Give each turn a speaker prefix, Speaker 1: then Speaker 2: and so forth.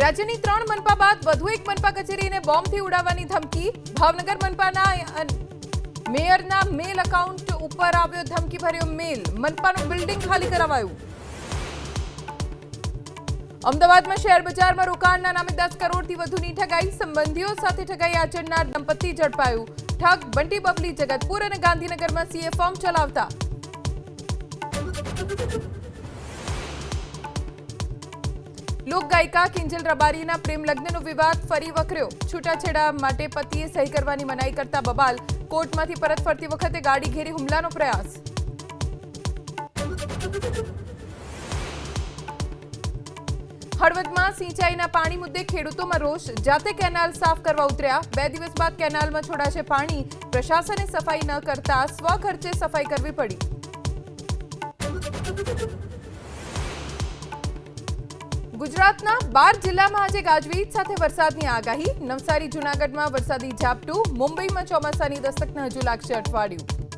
Speaker 1: રાજ્યની 3 મનપા બાદ વધુ એક મનપા કચેરીને બોમ્બથી ઉડાવવાની ધમકી। ભાવનગર મનપાના મેયરના મેલ એકાઉન્ટ ઉપર આવ્યો ધમકીભર્યો મેલ। મનપાનું બિલ્ડિંગ ખાલી કરાવાયું। અમદાવાદમાં શેર બજારમાં રોકાણના નામે 10 કરોડથી વધુની ઠગાઈ। સંબંધીઓ સાથે ઠગાઈ આચરનાર દંપતી ઝડપાયું। ઠગ બંટી બબલી જગતપુર અને ગાંધીનગરમાં સીએ ફોર્મ ચલાવતા। લોક ગાયિકા કિંજલ રબારીના પ્રેમ લગ્નનો વિવાદ ફરી વકર્યો। છૂટાછેડા માટે પતિએ સહી કરવાની મનાઈ કરતા બબાલ। કોર્ટમાંથી પરત ફરતી વખતે ગાડી ઘેરી હુમલાનો પ્રયાસ। હળવદમાં સિંચાઈના પાણી મુદ્દે ખેડૂતોમાં રોષ। જાતે કેનાલ સાફ કરવા ઉતર્યા। 2 દિવસ બાદ કેનાલમાં છોડાશે પાણી। પ્રશાસને સફાઈ ન કરતા સ્વખર્ચે સફાઈ કરવી પડી। ગુજરાતના 12 જિલ્લામાં આજે ગાજવીજ સાથે વરસાદની આગાહી। નવસારી જૂનાગઢમાં વરસાદી ઝાપટું। મુંબઈમાં ચોમાસાની દસ્તકને હજુ લાગશે અઠવાડિયું।